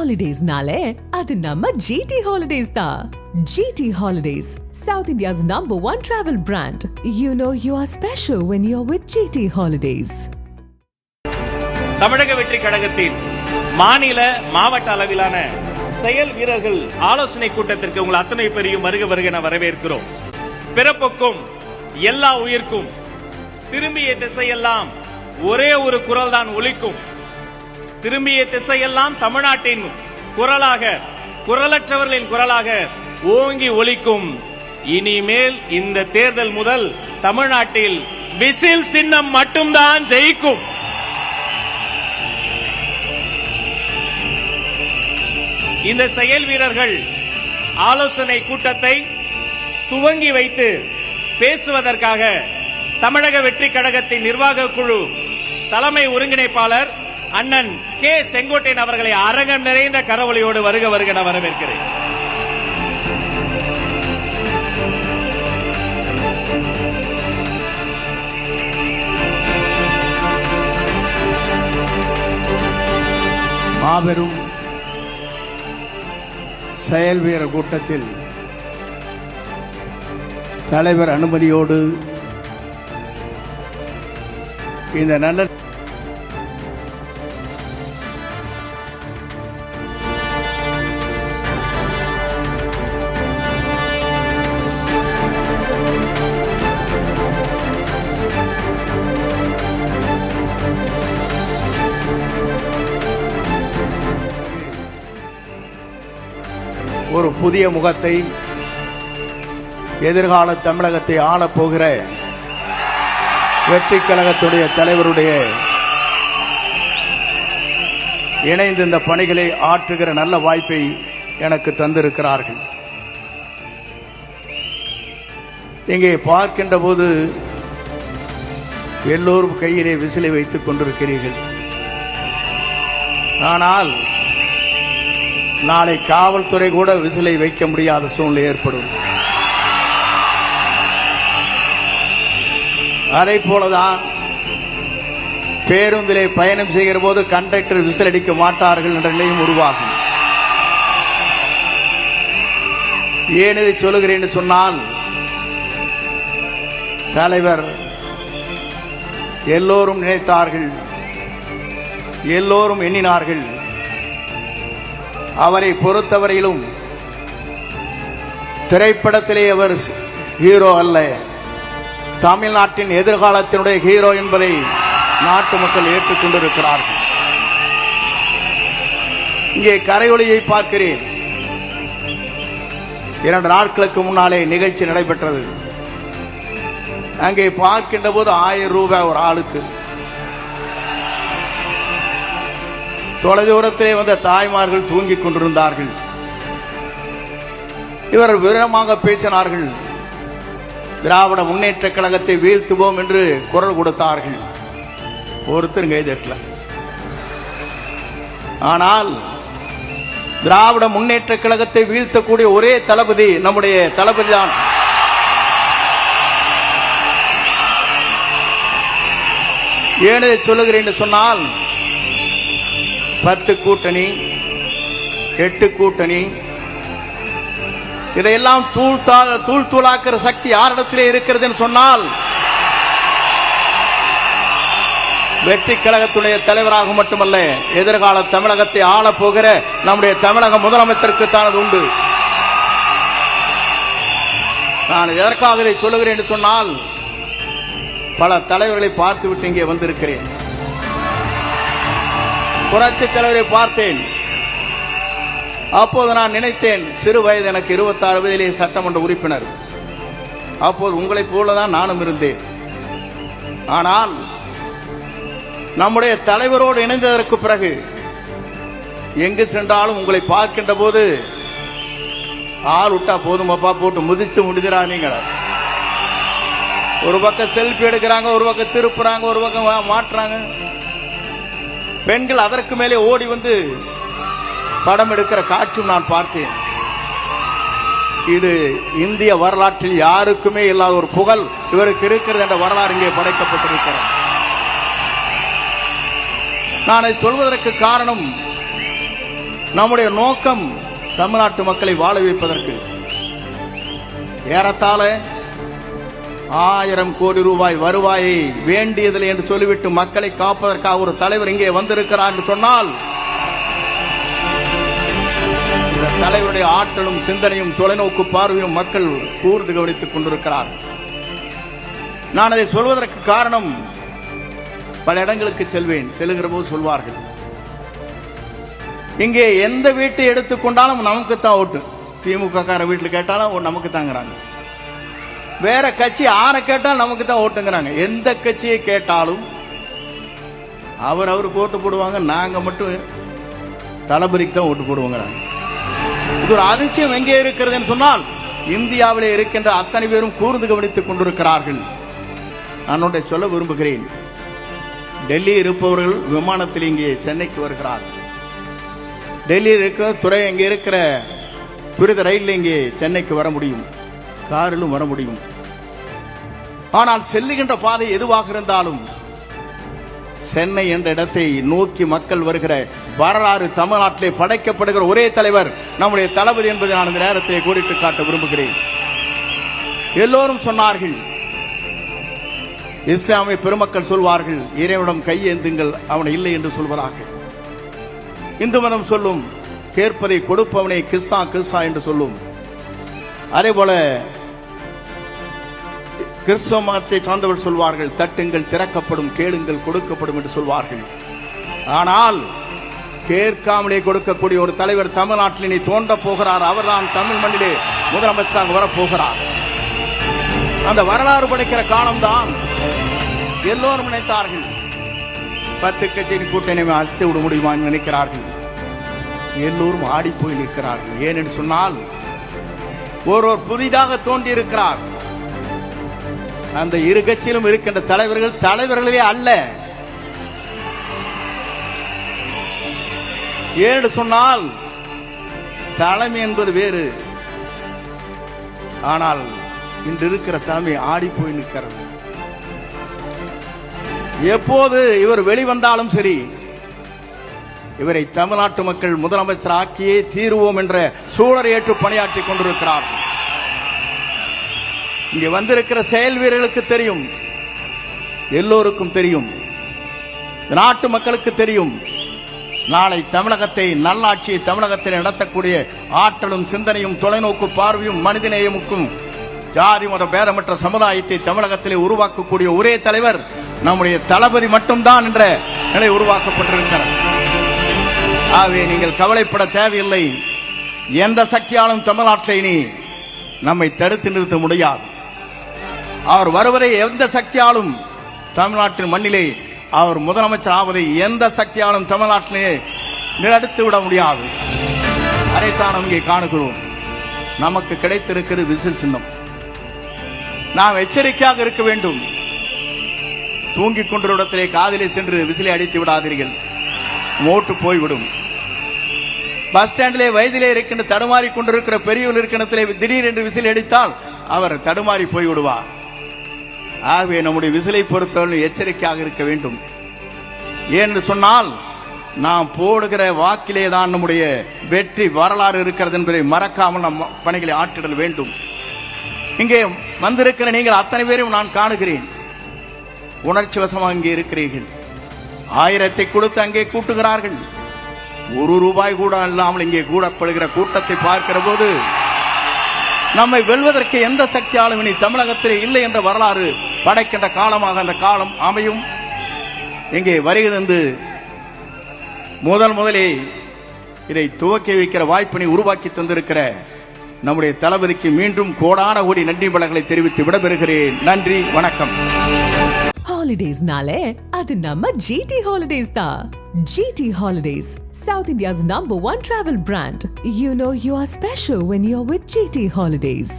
Holidays-nale, adu namma GT Holidays da. GT Holidays, South India's #1 travel brand. You know you are special when you're with GT Holidays. தமிழக வெற்றி கழகத்தின் மாநில மாவட்ட அளவிலான செயல் வீரர்கள் ஆலோசனை கூட்டத்திற்கு உங்கள் அத்தனை பேரையும் வருக வருக என வரவேற்கிறோம். பிறப்புக்கும் எல்லா உயிர்க்கும் திரும்பிய திசையெல்லாம் ஒரே ஒரு குரல் தான் ஒலிக்கும். திரும்பிய திசையெல்லாம் தமிழ்நாட்டின் குரலாக, குரலற்றவர்களின் குரலாக ஓங்கி ஒலிக்கும். இனிமேல் இந்த தேர்தல் முதல் தமிழ்நாட்டில் விசில் சின்னம் மட்டும்தான் ஜெயிக்கும். இந்த செயல் வீரர்கள் ஆலோசனை கூட்டத்தை துவங்கி வைத்து பேசுவதற்காக தமிழக வெற்றி கழகத்தின் நிர்வாக குழு தலைமை ஒருங்கிணைப்பாளர் அண்ணன் கே செங்கோட்டையன் அவர்களை அரங்கம் நிறைந்த கரவொலியோடு வருக வருக என வரவேற்கிறேன். மாபெரும் செயல் வீரர் கூட்டத்தில் தலைவர் அனுமதியோடு இந்த நல்ல ஒரு புதிய முகத்தை, எதிர்கால தமிழகத்தை ஆளப்போகிற வெற்றி கழகத்துடைய தலைவருடைய இணைந்து இந்த பணிகளை ஆற்றுகிற நல்ல வாய்ப்பை எனக்கு தந்திருக்கிறார்கள். இங்கே பார்க்கின்ற போது எல்லோரும் கையிலே விசிலை வைத்துக் கொண்டிருக்கிறீர்கள். ஆனால் நாளை காவல்துறை கூட விசிலை வைக்க முடியாத சூழ்நிலை ஏற்படும். அதை போலதான் பேருந்திலே பயணம் செய்கிற போது கண்டக்டர் விசில் அடிக்க மாட்டார்கள் என்ற நிலையும் உருவாகும். ஏன் இதை சொல்லுகிறேன் சொன்னால், தலைவர் எல்லோரும் நினைத்தார்கள், எல்லோரும் எண்ணினார்கள். அவரை பொறுத்தவரையிலும் திரைப்படத்திலே அவர் ஹீரோ அல்ல, தமிழ்நாட்டின் எதிர்காலத்தினுடைய ஹீரோ என்பதை நாட்டு மக்கள் ஏற்றுக்கொண்டிருக்கிறார்கள். இங்கே கரையொலியை பார்க்கிறேன். 2 நாட்களுக்கு முன்னாலே நிகழ்ச்சி நடைபெற்றது. அங்கே பார்க்கின்ற போது 1000 ரூபாய் ஒரு ஆளுக்கு. தொலைதூரத்திலே வந்த தாய்மார்கள் தூங்கிக் கொண்டிருந்தார்கள். இவர் விவரமாக பேசினார்கள். திராவிட முன்னேற்ற கழகத்தை வீழ்த்துவோம் என்று குரல் கொடுத்தார்கள். ஒருத்தர் கைதட்டல. ஆனால் திராவிட முன்னேற்ற கழகத்தை வீழ்த்தக்கூடிய ஒரே தளபதி நம்முடைய தளபதி தான். ஏன் சொல்லுகிறேன் என்று சொன்னால், 10 கூட்டணி, 8 கூட்டணி, இதையெல்லாம் தூள் தூளாக்குற சக்தி யாரிடத்திலே இருக்கிறது என்று சொன்னால், வெற்றி கழகத்துடைய தலைவராக மட்டுமல்ல, எதிர்கால தமிழகத்தை ஆளப் போகிற நம்முடைய தமிழக முதலமைச்சருக்கு தான் அது உண்டு. நான் எதற்காக இதை சொல்லுகிறேன் என்று சொன்னால், பல தலைவர்களை பார்த்துவிட்டு இங்கே வந்திருக்கிறேன். புரட்சி தலைவரை பார்த்தேன். அப்போது நான் நினைத்தேன், சிறு வயது எனக்கு 26 வயதிலே சட்டமன்ற உறுப்பினர். அப்போது உங்களைப் போலதான் நானும் இருந்தேன். ஆனால் நம்முடைய தலைவரோடு இணைந்ததற்கு பிறகு எங்கு சென்றாலும் உங்களை பார்க்கின்ற போது ஆள் விட்டா போதுமப்பா, போட்டு முதிச்சு முடிஞ்சிடா. நீங்கள் ஒரு பக்கம் செல்ஃபி எடுக்கிறாங்க, ஒரு பக்கம் திருப்புறாங்க, ஒரு பக்கம் மாற்றுறாங்க. பெண்கள் அதற்கு மேலே ஓடி வந்து படம் எடுக்கிற காட்சியும் நான் பார்த்தேன். இது இந்திய வரலாற்றில் யாருக்குமே இல்லாத ஒரு புகழ் இவருக்கு இருக்கிறது என்ற வரலாறு இங்கே படைக்கப்பட்டிருக்கிறது. நான் சொல்வதற்கு காரணம், நம்முடைய நோக்கம் தமிழ்நாட்டு மக்களை வாழ வைப்பதற்கு. ஏறத்தாழ 1000 கோடி ரூபாய் வருவாயை வேண்டியதில்லை என்று சொல்லிவிட்டு மக்களை காப்பதற்காக ஒரு தலைவர் இங்கே வந்திருக்கிறார் என்று சொன்னால் இந்த தலைவருடைய ஆற்றலும் சிந்தனையும் தொலைநோக்கு பார்வையும் மக்கள் கூர்ந்து கவனித்துக் கொண்டிருக்கிறார். நான் அதை சொல்வதற்கு காரணம், பல இடங்களுக்கு செல்லுகிற போது சொல்வார்கள், இங்கே எந்த வீட்டை எடுத்துக்கொண்டாலும் நமக்கு தான் ஓட்டு. திமுக கார வீட்டில் கேட்டாலும் நமக்கு தாங்கிறாங்க. வேற கட்சி ஆற கேட்டாலும் நமக்கு தான் ஓட்டுங்கிறாங்க. எந்த கட்சியை கேட்டாலும் அவருக்கு ஓட்டு போடுவாங்க, நாங்க மட்டும் தளபதிக்கு தான் ஓட்டு போடுவோங்கிறாங்க. இது ஒரு அதிசயம் எங்கே இருக்கிறது என்று சொன்னால், இந்தியாவிலே இருக்கின்ற அத்தனை பேரும் கூர்ந்து கவனித்துக் கொண்டிருக்கிறார்கள். நான் ஒன்றை சொல்ல விரும்புகிறேன். டெல்லி இருப்பவர்கள் விமானத்தில் இங்கே சென்னைக்கு வருகிறார்கள். டெல்லியில் இருக்கிற துறை இங்கே இருக்கிற துரித ரயிலில் இங்கே சென்னைக்கு வர முடியும், காரிலும் வர முடியும். ஆனால் செல்லுகின்ற பாதை எதுவாக இருந்தாலும் சென்னை என்ற இடத்தை நோக்கி மக்கள் வருகிற வரலாறு தமிழ்நாட்டிலே படைக்கப்படுகிற ஒரே தலைவர் நம்முடைய தளபதி என்பதை நான் இந்த நேரத்தை கோடிட்டு காட்ட விரும்புகிறேன். எல்லோரும் சொன்னார்கள், இஸ்லாமிய பெருமக்கள் சொல்வார்கள், இறைவனிடம் கையேந்துங்கள், அவனை இல்லை என்று சொல்வதாக. இந்து மதம் சொல்லும், கேட்பதை கொடுப்பவனை கிஸ்ஸா கிஸ்ஸா என்று சொல்லும். அதே போல கிறிஸ்தவ மதத்தை சார்ந்தவர் சொல்வார்கள், தட்டுங்கள் திறக்கப்படும், கேளுங்கள் கொடுக்கப்படும் என்று சொல்வார்கள். ஆனால் கேட்காமலே கொடுக்கக்கூடிய ஒரு தலைவர் தமிழ்நாட்டில் இனி தோன்ற போகிறார். அவர்தான் தமிழ் மண்ணிலே முதலமைச்சராக வரப்போகிறார். அந்த வரலாறு படைக்கிற காலம்தான். எல்லோரும் நினைத்தார்கள் 10 கட்சியின் கூட்டணி அசைத்து விட முடியுமா நினைக்கிறார்கள். எல்லோரும் ஆடி போய் நிற்கிறார்கள். ஏனென்று சொன்னால் ஒருவர் புதிதாக தோன்றி இருக்கிறார். அந்த இரு கட்சியிலும் இருக்கின்ற தலைவர்களே அல்ல. ஏன்னு சொன்னால் தலைமை என்பது வேறு. ஆனால் இன்று இருக்கிற தலைமை ஆடி போய் நிற்கிறது. எப்போது இவர் வெளிவந்தாலும் சரி, இவரை தமிழ்நாட்டு மக்கள் முதலமைச்சர் ஆக்கியே தீர்வோம் என்ற சூழலை ஏற்று பணியாற்றி கொண்டிருக்கிறார்கள். இங்கே வந்திருக்கிற செயல் வீரர்களுக்கு தெரியும், எல்லோருக்கும் தெரியும், நாட்டு மக்களுக்கு தெரியும், நாளை தமிழகத்தை நல்லாட்சியை தமிழகத்தில் நடத்தக்கூடிய ஆற்றலும் சிந்தனையும் தொலைநோக்கு பார்வையும் மனிதநேயமுக்கும் ஜாதி மத பேரமற்ற சமுதாயத்தை தமிழகத்திலே உருவாக்கக்கூடிய ஒரே தலைவர் நம்முடைய தளபதி மட்டும்தான் என்ற நிலை உருவாக்கப்பட்டிருக்கிறது. ஆகவே நீங்கள் கவலைப்பட தேவையில்லை. எந்த சக்தியாலும் தமிழ்நாட்டில் இனி நம்மை தடுத்து நிறுத்த முடியாது. அவர் வருவதை எந்த சக்தியாலும் தமிழ்நாட்டின் மண்ணிலே அவர் முதலமைச்சர் ஆவதை எந்த சக்தியாலும் தமிழ்நாட்டிலே நிறுத்தி விட முடியாது. அதைத்தான் இங்கே காணுகிறோம். நமக்கு கிடைத்திருக்கிறது விசில் சின்னம். நாம் எச்சரிக்கையாக இருக்க வேண்டும். தூங்கிக் கொண்டிருந்த இடத்திலே காதிலே சென்று விசிலை அடித்து விடாதீர்கள், ஓட்டு போய்விடும். பஸ் ஸ்டாண்டிலே வயதிலே இருக்கின்ற தடுமாறி கொண்டிருக்கிற பெரியவர் இருக்கின்றத்திலே திடீர் என்று விசில் அடித்தால் அவர் தடுமாறி போய்விடுவார். ஆகவே நம்முடைய விசிலை பொறுத்தவரை எச்சரிக்கையாக இருக்க வேண்டும். ஏன்னு சொன்னால் நாம் போடுகிற வாக்கிலே தான் நம்முடைய வெற்றி வரலாறு இருக்கிறது என்பதை மறக்காமல் நம் பணிகளை ஆற்றிடல் வேண்டும். இங்கே வந்திருக்கிற நீங்கள் அத்தனை பேரையும் நான் காணுகிறேன். உணர்ச்சி வசமாக இங்கே இருக்கிறீர்கள். 1000 கொடுத்து அங்கே கூட்டுகிறார்கள். 1 ரூபாய் கூட இல்லாமல் இங்கே கூடப்படுகிற கூட்டத்தை பார்க்கிற போது நம்மை வெல்வதற்கு எந்த சக்தியாலும் இனி தமிழகத்திலே இல்லை என்ற வரலாறு படைக்கின்ற காலமாக அந்த காலம் அமையும். இங்கே வருகிறது முதலே இதை துவக்கி வைக்கிற வாய்ப்பினை உருவாக்கி தந்திருக்கிற நம்முடைய தளபதிக்கு மீண்டும் கோடான கோடி நன்றி வளங்களை தெரிவித்து விடைபெறுகிறேன். நன்றி, வணக்கம். ஹாலிடேஸ்னாலே அது நம்ம GT Holidays தான். GT Holidays, South India's #1 travel brand. You know you are special when you're with GT Holidays.